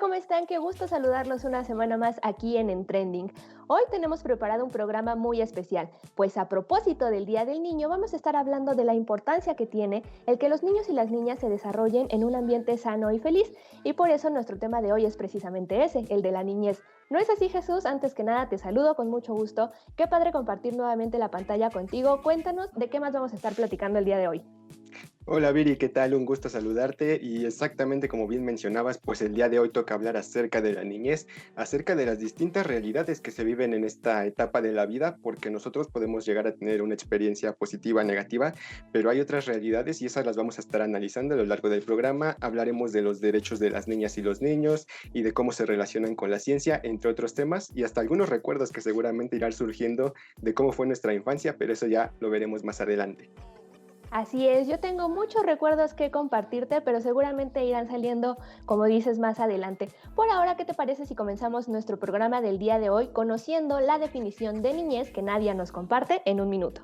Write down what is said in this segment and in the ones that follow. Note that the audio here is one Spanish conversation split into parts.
¿cómo están? Qué gusto saludarlos una semana más aquí en Trending. Hoy tenemos preparado un programa muy especial, pues a propósito del Día del Niño vamos a estar hablando de la importancia que tiene el que los niños y las niñas se desarrollen en un ambiente sano y feliz. Y por eso nuestro tema de hoy es precisamente ese, el de la niñez. ¿No es así, Jesús? Antes que nada te saludo con mucho gusto. Qué padre compartir nuevamente la pantalla contigo. Cuéntanos de qué más vamos a estar platicando el día de hoy. Hola Viri, ¿qué tal? Un gusto saludarte y exactamente como bien mencionabas, pues el día de hoy toca hablar acerca de la niñez, acerca de las distintas realidades que se viven en esta etapa de la vida, porque nosotros podemos llegar a tener una experiencia positiva, negativa, pero hay otras realidades y esas las vamos a estar analizando a lo largo del programa. Hablaremos de los derechos de las niñas y los niños y de cómo se relacionan con la ciencia, entre otros temas, y hasta algunos recuerdos que seguramente irán surgiendo de cómo fue nuestra infancia, pero eso ya lo veremos más adelante. Así es, yo tengo muchos recuerdos que compartirte, pero seguramente irán saliendo, como dices, más adelante. Por ahora, ¿qué te parece si comenzamos nuestro programa del día de hoy conociendo la definición de niñez que Nadia nos comparte en un minuto?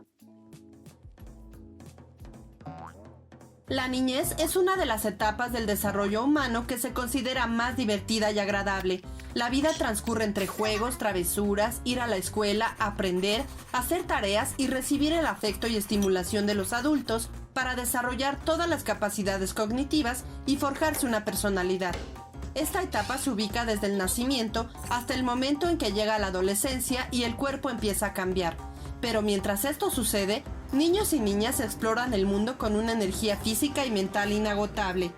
La niñez es una de las etapas del desarrollo humano que se considera más divertida y agradable. La vida transcurre entre juegos, travesuras, ir a la escuela, aprender, hacer tareas y recibir el afecto y estimulación de los adultos para desarrollar todas las capacidades cognitivas y forjarse una personalidad. Esta etapa se ubica desde el nacimiento hasta el momento en que llega la adolescencia y el cuerpo empieza a cambiar. Pero mientras esto sucede, niños y niñas exploran el mundo con una energía física y mental inagotable.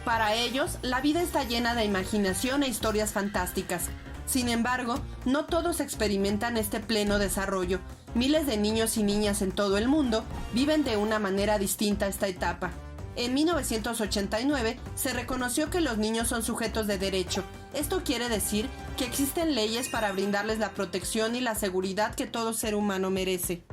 Para ellos, la vida está llena de imaginación e historias fantásticas. Sin embargo, no todos experimentan este pleno desarrollo. Miles de niños y niñas en todo el mundo viven de una manera distinta esta etapa. En 1989 se reconoció que los niños son sujetos de derecho. Esto quiere decir que existen leyes para brindarles la protección y la seguridad que todo ser humano merece.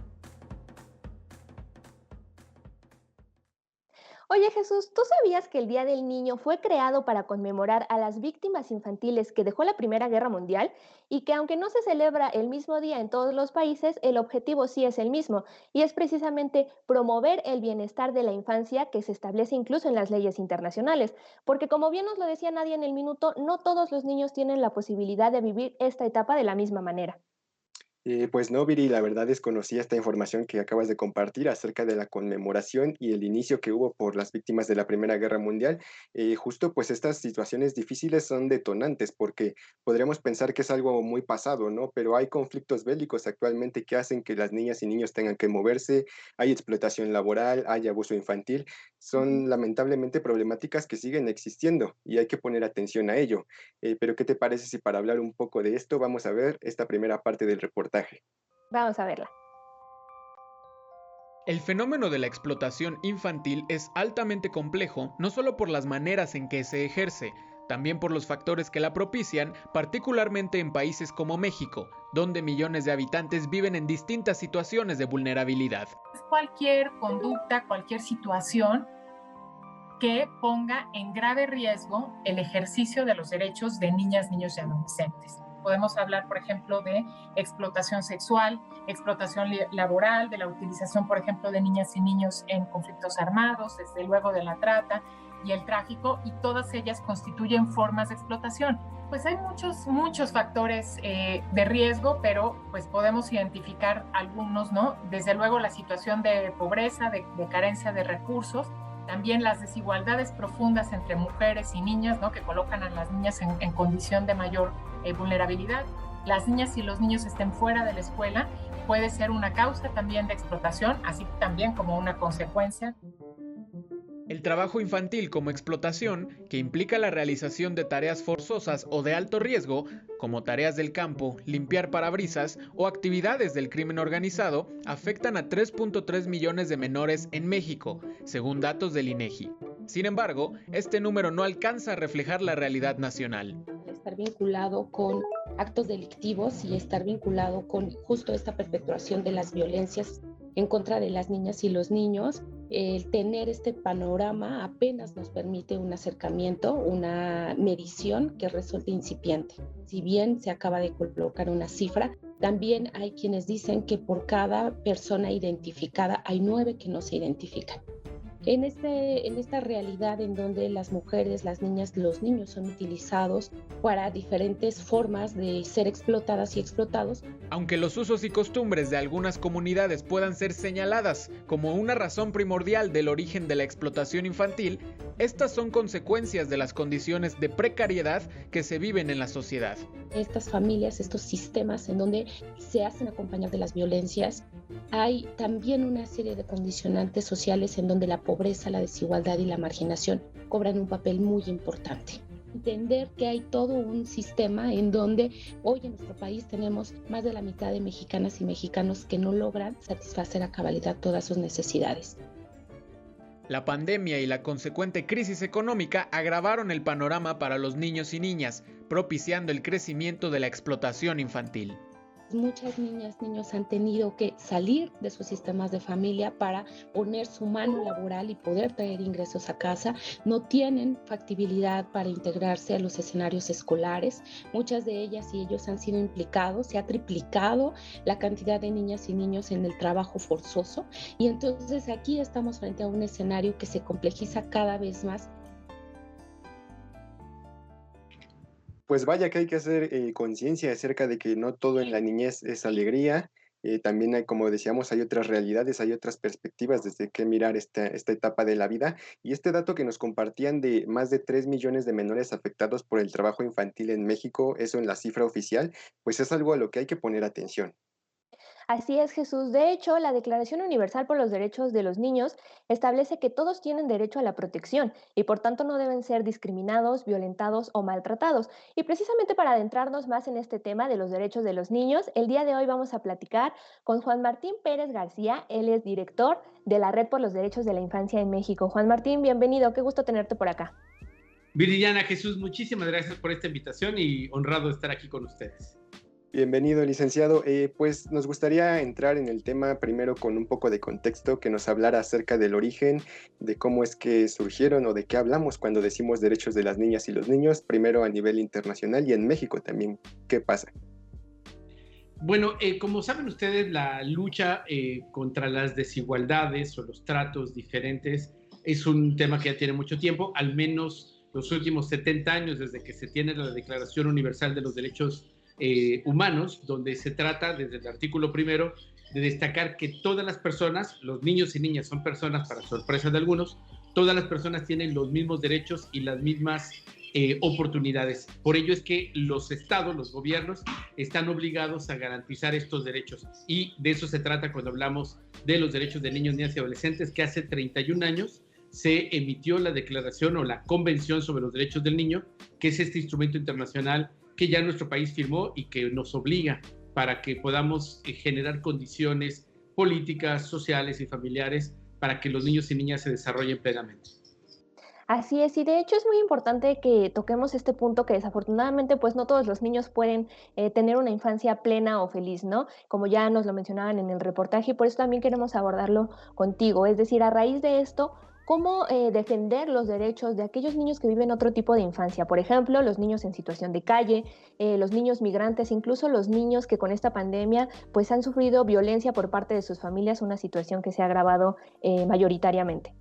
Oye Jesús, ¿tú sabías que el Día del Niño fue creado para conmemorar a las víctimas infantiles que dejó la Primera Guerra Mundial? Y que aunque no se celebra el mismo día en todos los países, el objetivo sí es el mismo, y es precisamente promover el bienestar de la infancia que se establece incluso en las leyes internacionales. Porque como bien nos lo decía Nadia en el minuto, no todos los niños tienen la posibilidad de vivir esta etapa de la misma manera. Pues no, Viri, la verdad desconocía esta información que acabas de compartir acerca de la conmemoración y el inicio que hubo por las víctimas de la Primera Guerra Mundial. Justo pues estas situaciones difíciles son detonantes porque podríamos pensar que es algo muy pasado, ¿no? Pero hay conflictos bélicos actualmente que hacen que las niñas y niños tengan que moverse, hay explotación laboral, hay abuso infantil, Ujú. son lamentablemente problemáticas que siguen existiendo y hay que poner atención a ello. Pero ¿qué te parece si para hablar un poco de esto vamos a ver esta primera parte del reportaje? Vamos a verla. El fenómeno de la explotación infantil es altamente complejo, no solo por las maneras en que se ejerce, también por los factores que la propician, particularmente en países como México, donde millones de habitantes viven en distintas situaciones de vulnerabilidad. Cualquier conducta, cualquier situación que ponga en grave riesgo el ejercicio de los derechos de niñas, niños y adolescentes. Podemos hablar, por ejemplo, de explotación sexual, explotación laboral, de la utilización, por ejemplo, de niñas y niños en conflictos armados, desde luego de la trata y el tráfico, y todas ellas constituyen formas de explotación. Pues hay muchos factores de riesgo, pero pues podemos identificar algunos, ¿no? Desde luego la situación de pobreza, de carencia de recursos, también las desigualdades profundas entre mujeres y niñas, ¿no? Que colocan a las niñas en condición de mayor vulnerabilidad. Las niñas y los niños estén fuera de la escuela puede ser una causa también de explotación, así también como una consecuencia. El trabajo infantil como explotación, que implica la realización de tareas forzosas o de alto riesgo, como tareas del campo, limpiar parabrisas o actividades del crimen organizado, afectan a 3.3 millones de menores en México, según datos del INEGI. Sin embargo, este número no alcanza a reflejar la realidad nacional. Estar vinculado con actos delictivos y estar vinculado con justo esta perpetuación de las violencias en contra de las niñas y los niños. El tener este panorama apenas nos permite un acercamiento, una medición que resulta incipiente. Si bien se acaba de colocar una cifra, también hay quienes dicen que por cada persona identificada hay 9 que no se identifican. En esta realidad en donde las mujeres, las niñas, los niños son utilizados para diferentes formas de ser explotadas y explotados. Aunque los usos y costumbres de algunas comunidades puedan ser señaladas como una razón primordial del origen de la explotación infantil, estas son consecuencias de las condiciones de precariedad que se viven en la sociedad. Estas familias, estos sistemas en donde se hacen acompañar de las violencias, hay también una serie de condicionantes sociales en donde la pobreza, la desigualdad y la marginación cobran un papel muy importante. Entender que hay todo un sistema en donde hoy en nuestro país tenemos más de la mitad de mexicanas y mexicanos que no logran satisfacer a cabalidad todas sus necesidades. La pandemia y la consecuente crisis económica agravaron el panorama para los niños y niñas, propiciando el crecimiento de la explotación infantil. Muchas niñas, niños han tenido que salir de sus sistemas de familia para poner su mano laboral y poder traer ingresos a casa. No tienen factibilidad para integrarse a los escenarios escolares. Muchas de ellas y ellos han sido implicados. Se ha triplicado la cantidad de niñas y niños en el trabajo forzoso. Y entonces aquí estamos frente a un escenario que se complejiza cada vez más. Pues vaya que hay que hacer conciencia acerca de que no todo en la niñez es alegría. También hay, como decíamos, hay otras realidades, hay otras perspectivas desde que mirar esta etapa de la vida. Y este dato que nos compartían de más de 3 millones de menores afectados por el trabajo infantil en México, eso en la cifra oficial, pues es algo a lo que hay que poner atención. Así es, Jesús. De hecho, la Declaración Universal por los Derechos de los Niños establece que todos tienen derecho a la protección y por tanto no deben ser discriminados, violentados o maltratados. Y precisamente para adentrarnos más en este tema de los derechos de los niños, el día de hoy vamos a platicar con Juan Martín Pérez García. Él es director de la Red por los Derechos de la Infancia en México. Juan Martín, bienvenido. Qué gusto tenerte por acá. Viridiana, Jesús, muchísimas gracias por esta invitación y honrado de estar aquí con ustedes. Bienvenido, licenciado. Pues nos gustaría entrar en el tema primero con un poco de contexto, que nos hablara acerca del origen, de cómo es que surgieron o de qué hablamos cuando decimos derechos de las niñas y los niños, primero a nivel internacional y en México también. ¿Qué pasa? Bueno, como saben ustedes, la lucha contra las desigualdades o los tratos diferentes es un tema que ya tiene mucho tiempo, al menos los últimos 70 años desde que se tiene la Declaración Universal de los Derechos Humanos, donde se trata desde el artículo primero de destacar que todas las personas, los niños y niñas son personas, para sorpresa de algunos, todas las personas tienen los mismos derechos y las mismas oportunidades. Por ello es que los estados, los gobiernos, están obligados a garantizar estos derechos. Y de eso se trata cuando hablamos de los derechos de niños, niñas y adolescentes, que hace 31 años se emitió la Declaración o la Convención sobre los Derechos del Niño, que es este instrumento internacional que ya nuestro país firmó y que nos obliga para que podamos generar condiciones políticas, sociales y familiares para que los niños y niñas se desarrollen plenamente. Así es, y de hecho es muy importante que toquemos este punto que desafortunadamente pues no todos los niños pueden tener una infancia plena o feliz, ¿no? Como ya nos lo mencionaban en el reportaje, y por eso también queremos abordarlo contigo. Es decir, a raíz de esto, ¿cómo defender los derechos de aquellos niños que viven otro tipo de infancia? Por ejemplo, los niños en situación de calle, los niños migrantes, incluso los niños que con esta pandemia pues han sufrido violencia por parte de sus familias, una situación que se ha agravado mayoritariamente.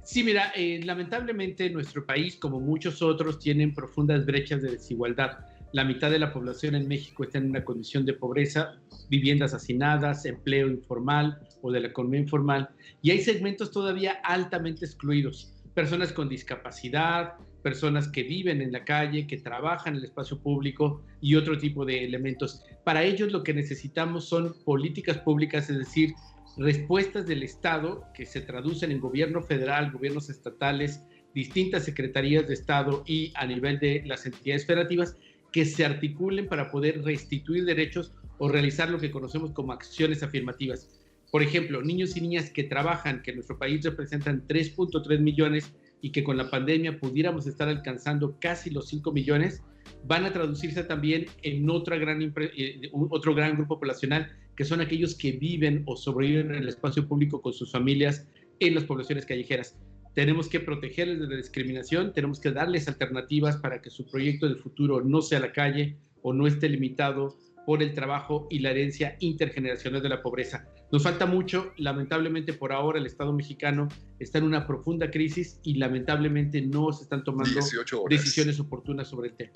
Sí, mira, lamentablemente nuestro país, como muchos otros, tienen profundas brechas de desigualdad. La mitad de la población en México está en una condición de pobreza, viviendas hacinadas, empleo informal o de la economía informal, y hay segmentos todavía altamente excluidos, personas con discapacidad, personas que viven en la calle, que trabajan en el espacio público y otro tipo de elementos. Para ellos lo que necesitamos son políticas públicas, es decir, respuestas del Estado que se traducen en gobierno federal, gobiernos estatales, distintas secretarías de Estado y a nivel de las entidades federativas que se articulen para poder restituir derechos o realizar lo que conocemos como acciones afirmativas. Por ejemplo, niños y niñas que trabajan, que en nuestro país representan 3.3 millones y que con la pandemia pudiéramos estar alcanzando casi los 5 millones, van a traducirse también en otro gran grupo poblacional, que son aquellos que viven o sobreviven en el espacio público con sus familias en las poblaciones callejeras. Tenemos que protegerles de la discriminación, tenemos que darles alternativas para que su proyecto de futuro no sea la calle o no esté limitado por el trabajo y la herencia intergeneracional de la pobreza. Nos falta mucho, lamentablemente por ahora el Estado mexicano está en una profunda crisis y lamentablemente no se están tomando decisiones oportunas sobre el tema.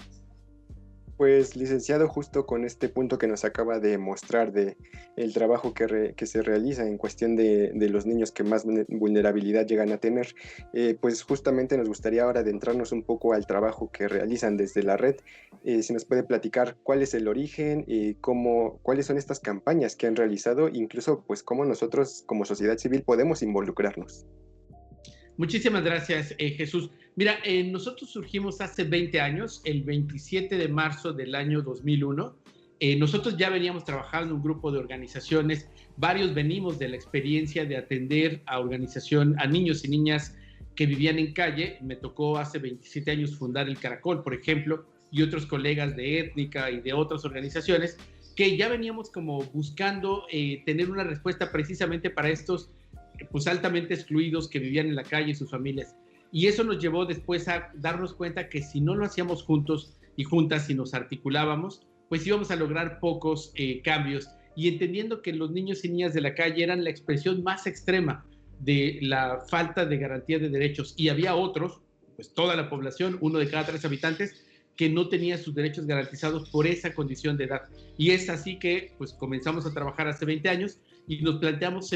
Pues licenciado, justo con este punto que nos acaba de mostrar de el trabajo que se realiza en cuestión de los niños que más vulnerabilidad llegan a tener, pues justamente nos gustaría ahora adentrarnos un poco al trabajo que realizan desde la red. Si nos puede platicar cuál es el origen y cuáles son estas campañas que han realizado, incluso pues cómo nosotros como sociedad civil podemos involucrarnos. Muchísimas gracias, Jesús. Mira, nosotros surgimos hace 20 años, el 27 de marzo del año 2001. Nosotros ya veníamos trabajando en un grupo de organizaciones, varios venimos de la experiencia de atender a niños y niñas que vivían en calle. Me tocó hace 27 años fundar el Caracol, por ejemplo, y otros colegas de Étnica y de otras organizaciones, que ya veníamos como buscando tener una respuesta precisamente para estos pues altamente excluidos que vivían en la calle y sus familias. Y eso nos llevó después a darnos cuenta que si no lo hacíamos juntos y juntas y nos articulábamos, pues íbamos a lograr pocos cambios. Y entendiendo que los niños y niñas de la calle eran la expresión más extrema de la falta de garantía de derechos, y había otros, pues toda la población, 1 de cada 3 habitantes, que no tenía sus derechos garantizados por esa condición de edad. Y es así que pues comenzamos a trabajar hace 20 años y nos planteamos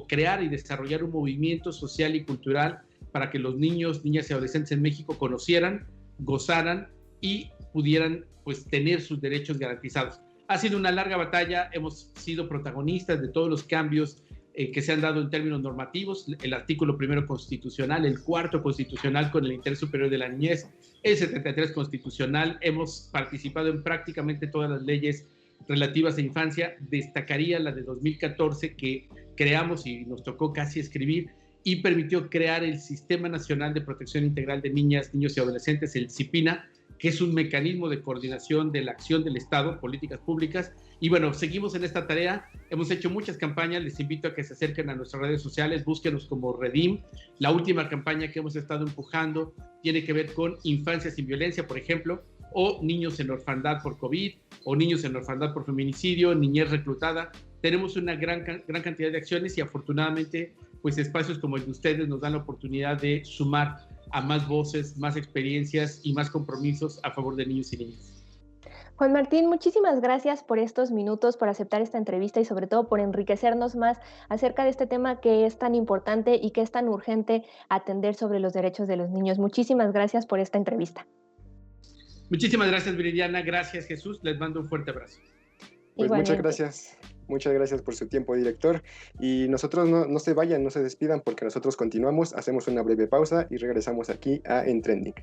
crear y desarrollar un movimiento social y cultural para que los niños, niñas y adolescentes en México conocieran, gozaran y pudieran pues tener sus derechos garantizados. Ha sido una larga batalla, hemos sido protagonistas de todos los cambios que se han dado en términos normativos, el artículo 1 constitucional, el 4 constitucional con el interés superior de la niñez, el 73 constitucional, hemos participado en prácticamente todas las leyes relativas a infancia. Destacaría la de 2014 que creamos y nos tocó casi escribir y permitió crear el Sistema Nacional de Protección Integral de Niñas, Niños y Adolescentes, el CIPINA, que es un mecanismo de coordinación de la acción del Estado, políticas públicas. Y bueno, seguimos en esta tarea, hemos hecho muchas campañas, les invito a que se acerquen a nuestras redes sociales, búsquenos como Redim. La última campaña que hemos estado empujando tiene que ver con infancia sin violencia, por ejemplo, o niños en orfandad por COVID, o niños en orfandad por feminicidio, niñez reclutada. Tenemos una gran cantidad de acciones y afortunadamente pues espacios como el de ustedes nos dan la oportunidad de sumar a más voces, más experiencias y más compromisos a favor de niños y niñas. Juan Martín, muchísimas gracias por estos minutos, por aceptar esta entrevista y sobre todo por enriquecernos más acerca de este tema que es tan importante y que es tan urgente atender sobre los derechos de los niños. Muchísimas gracias por esta entrevista. Muchísimas gracias, Viridiana. Gracias, Jesús. Les mando un fuerte abrazo. Pues muchas gracias. Muchas gracias por su tiempo, director. Y nosotros no se vayan, no se despidan, porque nosotros continuamos, hacemos una breve pausa y regresamos aquí a En Trending.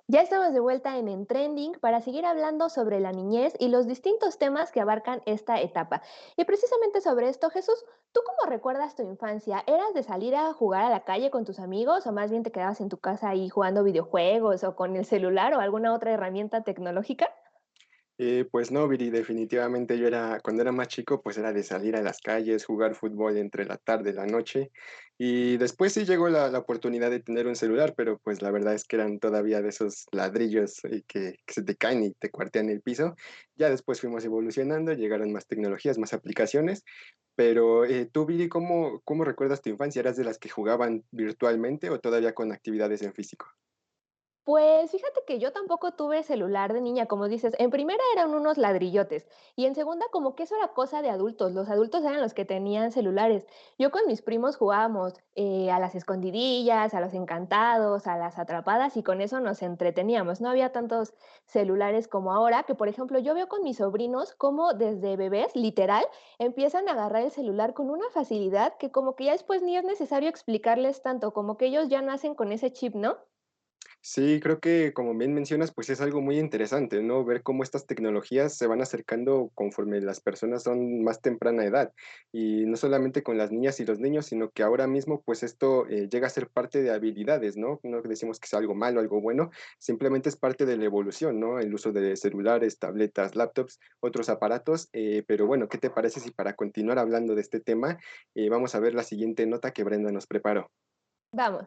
Ya estamos de vuelta en Trending para seguir hablando sobre la niñez y los distintos temas que abarcan esta etapa. Y precisamente sobre esto, Jesús, ¿tú cómo recuerdas tu infancia? ¿Eras de salir a jugar a la calle con tus amigos o más bien te quedabas en tu casa ahí jugando videojuegos o con el celular o alguna otra herramienta tecnológica? Pues no, Viri, definitivamente cuando era más chico, pues era de salir a las calles, jugar fútbol entre la tarde y la noche. Y después sí llegó la oportunidad de tener un celular, pero pues la verdad es que eran todavía de esos ladrillos que se te caen y te cuartean el piso. Ya después fuimos evolucionando, llegaron más tecnologías, más aplicaciones. Pero tú, Viri, ¿cómo recuerdas tu infancia? ¿Eras de las que jugaban virtualmente o todavía con actividades en físico? Pues fíjate que yo tampoco tuve celular de niña, como dices. En primera eran unos ladrillotes y en segunda como que eso era cosa de adultos. Los adultos eran los que tenían celulares. Yo con mis primos jugábamos a las escondidillas, a los encantados, a las atrapadas y con eso nos entreteníamos. No había tantos celulares como ahora, que por ejemplo yo veo con mis sobrinos como desde bebés, literal, empiezan a agarrar el celular con una facilidad que como que ya después ni es necesario explicarles tanto, como que ellos ya nacen con ese chip, ¿no? Sí, creo que como bien mencionas, pues es algo muy interesante, ¿no? Ver cómo estas tecnologías se van acercando conforme las personas son más temprana edad. Y no solamente con las niñas y los niños, sino que ahora mismo, pues esto llega a ser parte de habilidades, ¿no? No decimos que sea algo malo, algo bueno, simplemente es parte de la evolución, ¿no? El uso de celulares, tabletas, laptops, otros aparatos. Pero bueno, ¿qué te parece si para continuar hablando de este tema, vamos a ver la siguiente nota que Brenda nos preparó? Vamos.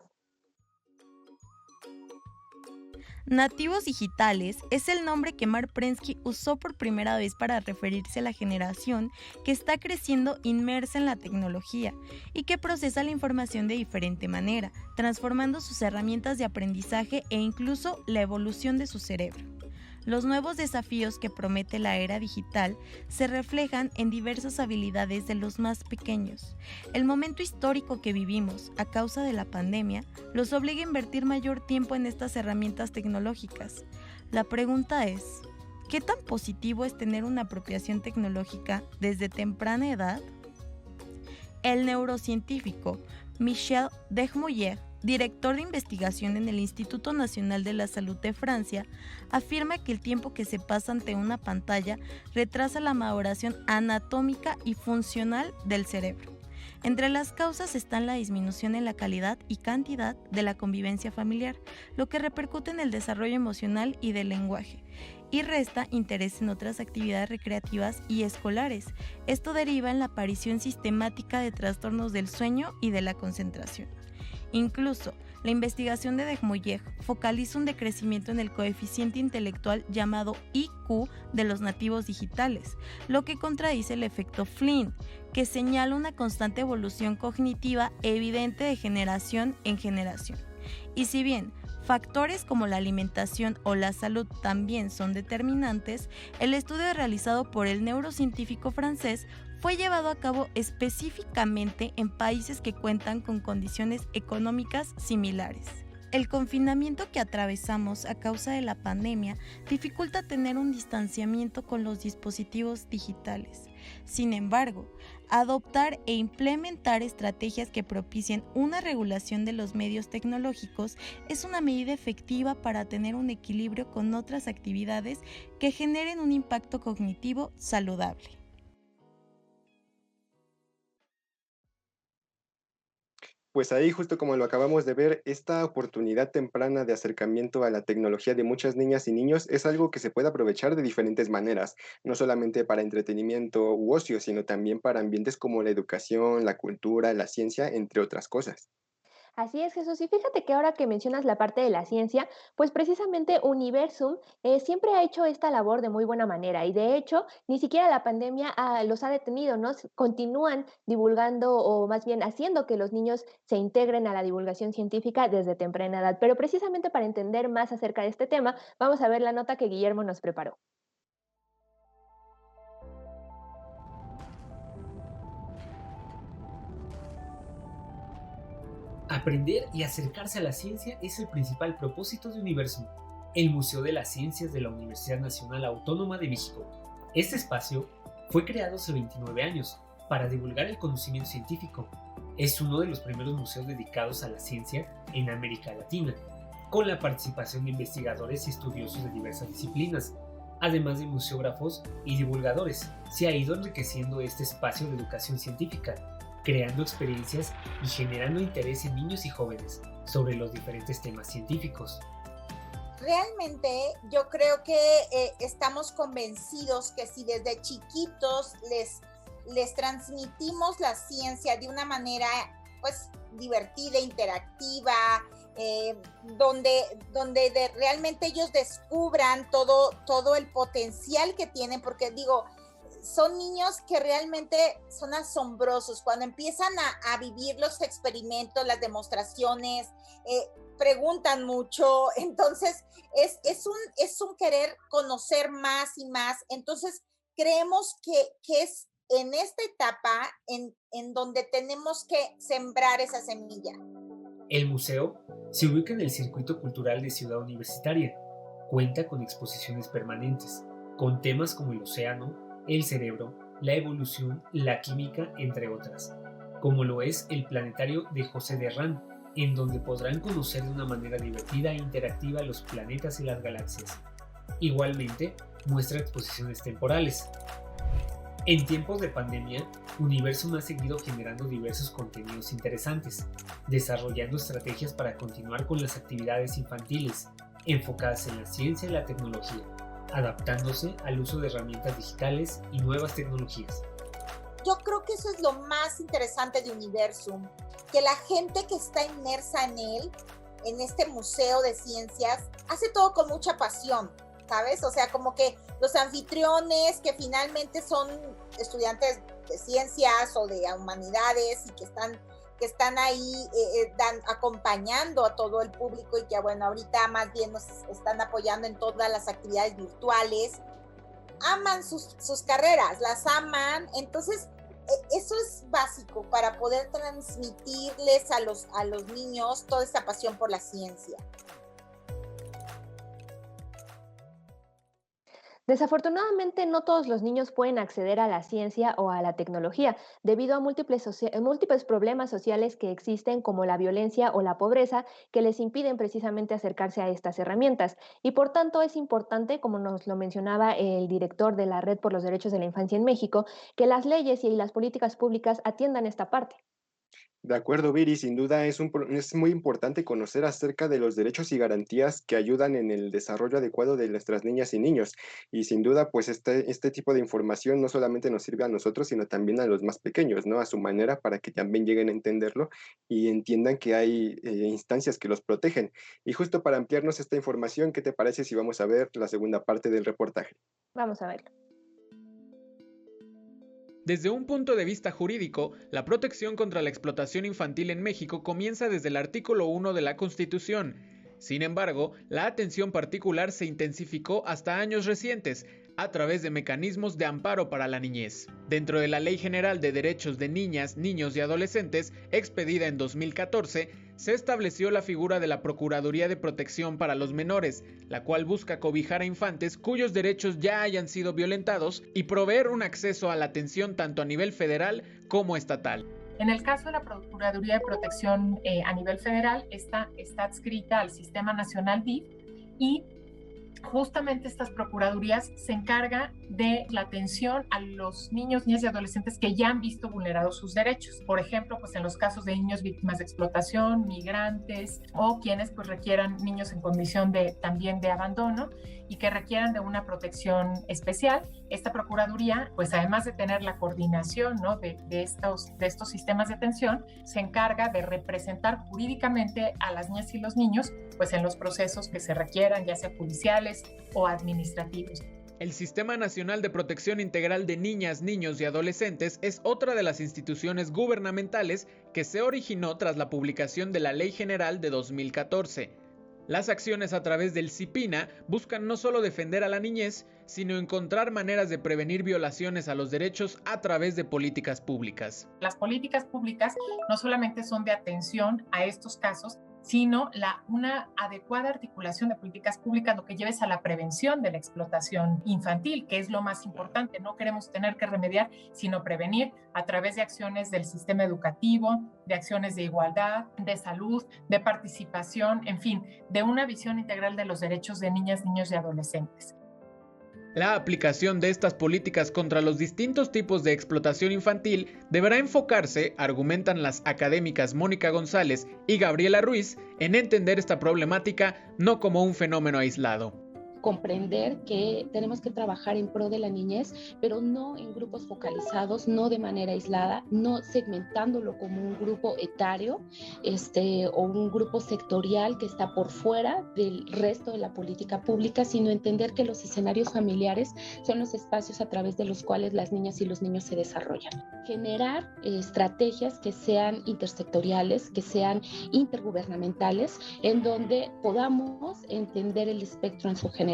Nativos digitales es el nombre que Mark Prensky usó por primera vez para referirse a la generación que está creciendo inmersa en la tecnología y que procesa la información de diferente manera, transformando sus herramientas de aprendizaje e incluso la evolución de su cerebro. Los nuevos desafíos que promete la era digital se reflejan en diversas habilidades de los más pequeños. El momento histórico que vivimos a causa de la pandemia los obliga a invertir mayor tiempo en estas herramientas tecnológicas. La pregunta es, ¿qué tan positivo es tener una apropiación tecnológica desde temprana edad? El neurocientífico Michel Dechmoyer, director de investigación en el Instituto Nacional de la Salud de Francia, afirma que el tiempo que se pasa ante una pantalla retrasa la maduración anatómica y funcional del cerebro. Entre las causas están la disminución en la calidad y cantidad de la convivencia familiar, lo que repercute en el desarrollo emocional y del lenguaje, y resta interés en otras actividades recreativas y escolares. Esto deriva en la aparición sistemática de trastornos del sueño y de la concentración. Incluso, la investigación de Dechmoyer focaliza un decrecimiento en el coeficiente intelectual llamado IQ de los nativos digitales, lo que contradice el efecto Flynn, que señala una constante evolución cognitiva evidente de generación en generación. Y si bien factores como la alimentación o la salud también son determinantes, el estudio realizado por el neurocientífico francés fue llevado a cabo específicamente en países que cuentan con condiciones económicas similares. El confinamiento que atravesamos a causa de la pandemia dificulta tener un distanciamiento con los dispositivos digitales. Sin embargo, adoptar e implementar estrategias que propicien una regulación de los medios tecnológicos es una medida efectiva para tener un equilibrio con otras actividades que generen un impacto cognitivo saludable. Pues ahí, justo como lo acabamos de ver, esta oportunidad temprana de acercamiento a la tecnología de muchas niñas y niños es algo que se puede aprovechar de diferentes maneras, no solamente para entretenimiento u ocio, sino también para ambientes como la educación, la cultura, la ciencia, entre otras cosas. Así es, Jesús. Y fíjate que ahora que mencionas la parte de la ciencia, pues precisamente Universum siempre ha hecho esta labor de muy buena manera y de hecho ni siquiera la pandemia los ha detenido, ¿no? Continúan divulgando o más bien haciendo que los niños se integren a la divulgación científica desde temprana edad. Pero precisamente para entender más acerca de este tema, vamos a ver la nota que Guillermo nos preparó. Aprender y acercarse a la ciencia es el principal propósito de Universum, el Museo de las Ciencias de la Universidad Nacional Autónoma de México. Este espacio fue creado hace 29 años para divulgar el conocimiento científico. Es uno de los primeros museos dedicados a la ciencia en América Latina, con la participación de investigadores y estudiosos de diversas disciplinas, además de museógrafos y divulgadores. Se ha ido enriqueciendo este espacio de educación científica, creando experiencias y generando interés en niños y jóvenes sobre los diferentes temas científicos. Realmente yo creo que estamos convencidos que si desde chiquitos les transmitimos la ciencia de una manera pues divertida, interactiva, donde realmente ellos descubran todo el potencial que tienen, porque digo, son niños que realmente son asombrosos cuando empiezan a vivir los experimentos, las demostraciones, preguntan mucho, entonces es un querer conocer más y más. Entonces creemos que es en esta etapa en donde tenemos que sembrar esa semilla. El museo se ubica en el Circuito Cultural de Ciudad Universitaria. Cuenta con exposiciones permanentes, con temas como el océano, el cerebro, la evolución, la química, entre otras, como lo es el planetario de José de Rán, en donde podrán conocer de una manera divertida e interactiva los planetas y las galaxias. Igualmente, muestra exposiciones temporales. En tiempos de pandemia, Universum ha seguido generando diversos contenidos interesantes, desarrollando estrategias para continuar con las actividades infantiles, enfocadas en la ciencia y la tecnología, adaptándose al uso de herramientas digitales y nuevas tecnologías. Yo creo que eso es lo más interesante de Universum, que la gente que está inmersa en él, en este museo de ciencias, hace todo con mucha pasión, ¿sabes? O sea, como que los anfitriones que finalmente son estudiantes de ciencias o de humanidades y que están ahí acompañando a todo el público y que, bueno, ahorita más bien nos están apoyando en todas las actividades virtuales, aman sus carreras, las aman. Entonces, eso es básico para poder transmitirles a los niños toda esta pasión por la ciencia. Desafortunadamente, no todos los niños pueden acceder a la ciencia o a la tecnología debido a múltiples problemas sociales que existen, como la violencia o la pobreza, que les impiden precisamente acercarse a estas herramientas. Y por tanto es importante, como nos lo mencionaba el director de la Red por los Derechos de la Infancia en México, que las leyes y las políticas públicas atiendan esta parte. De acuerdo, Viri, sin duda es muy importante conocer acerca de los derechos y garantías que ayudan en el desarrollo adecuado de nuestras niñas y niños. Y sin duda, pues este tipo de información no solamente nos sirve a nosotros, sino también a los más pequeños, ¿no? A su manera, para que también lleguen a entenderlo y entiendan que hay instancias que los protegen. Y justo para ampliarnos esta información, ¿qué te parece si vamos a ver la segunda parte del reportaje? Vamos a verlo. Desde un punto de vista jurídico, la protección contra la explotación infantil en México comienza desde el artículo 1 de la Constitución. Sin embargo, la atención particular se intensificó hasta años recientes, a través de mecanismos de amparo para la niñez. Dentro de la Ley General de Derechos de Niñas, Niños y Adolescentes, expedida en 2014, se estableció la figura de la Procuraduría de Protección para los Menores, la cual busca cobijar a infantes cuyos derechos ya hayan sido violentados y proveer un acceso a la atención tanto a nivel federal como estatal. En el caso de la Procuraduría de Protección a nivel federal, está adscrita al Sistema Nacional DIF y justamente estas procuradurías se encargan de la atención a los niños, niñas y adolescentes que ya han visto vulnerados sus derechos. Por ejemplo, pues en los casos de niños víctimas de explotación, migrantes o quienes pues requieran, niños en condición también de abandono y que requieran de una protección especial. Esta procuraduría, pues además de tener la coordinación, ¿no?, de estos sistemas de atención, se encarga de representar jurídicamente a las niñas y los niños pues en los procesos que se requieran, ya sea judiciales o administrativos. El Sistema Nacional de Protección Integral de Niñas, Niños y Adolescentes es otra de las instituciones gubernamentales que se originó tras la publicación de la Ley General de 2014. Las acciones a través del CIPINA buscan no solo defender a la niñez, sino encontrar maneras de prevenir violaciones a los derechos a través de políticas públicas. Las políticas públicas no solamente son de atención a estos casos, sino una adecuada articulación de políticas públicas, lo que lleva es a la prevención de la explotación infantil, que es lo más importante. No queremos tener que remediar, sino prevenir a través de acciones del sistema educativo, de acciones de igualdad, de salud, de participación, en fin, de una visión integral de los derechos de niñas, niños y adolescentes. La aplicación de estas políticas contra los distintos tipos de explotación infantil deberá enfocarse, argumentan las académicas Mónica González y Gabriela Ruiz, en entender esta problemática no como un fenómeno aislado. Comprender que tenemos que trabajar en pro de la niñez, pero no en grupos focalizados, no de manera aislada, no segmentándolo como un grupo etario o un grupo sectorial que está por fuera del resto de la política pública, sino entender que los escenarios familiares son los espacios a través de los cuales las niñas y los niños se desarrollan. Generar estrategias que sean intersectoriales, que sean intergubernamentales, en donde podamos entender el espectro en su generalidad.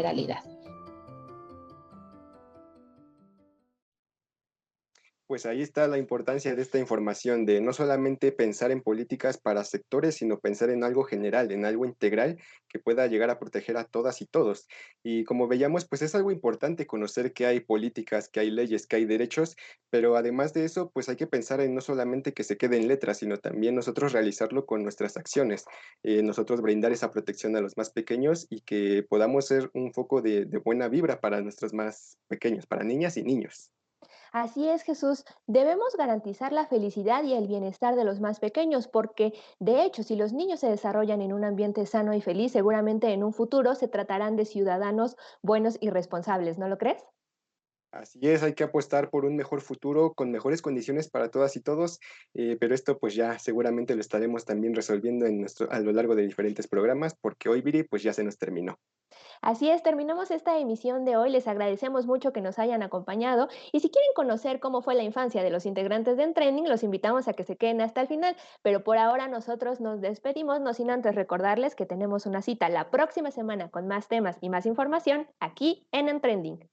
Pues ahí está la importancia de esta información, de no solamente pensar en políticas para sectores, sino pensar en algo general, en algo integral que pueda llegar a proteger a todas y todos. Y como veíamos, pues es algo importante conocer que hay políticas, que hay leyes, que hay derechos, pero además de eso, pues hay que pensar en no solamente que se quede en letras, sino también nosotros realizarlo con nuestras acciones, nosotros brindar esa protección a los más pequeños y que podamos ser un foco de buena vibra para nuestros más pequeños, para niñas y niños. Así es, Jesús. Debemos garantizar la felicidad y el bienestar de los más pequeños, porque, de hecho, si los niños se desarrollan en un ambiente sano y feliz, seguramente en un futuro se tratarán de ciudadanos buenos y responsables, ¿no lo crees? Así es, hay que apostar por un mejor futuro con mejores condiciones para todas y todos, pero esto pues ya seguramente lo estaremos también resolviendo a lo largo de diferentes programas, porque hoy, Viri, pues ya se nos terminó. Así es, terminamos esta emisión de hoy. Les agradecemos mucho que nos hayan acompañado. Y si quieren conocer cómo fue la infancia de los integrantes de Entrending, los invitamos a que se queden hasta el final. Pero por ahora nosotros nos despedimos, no sin antes recordarles que tenemos una cita la próxima semana con más temas y más información aquí en Entrending.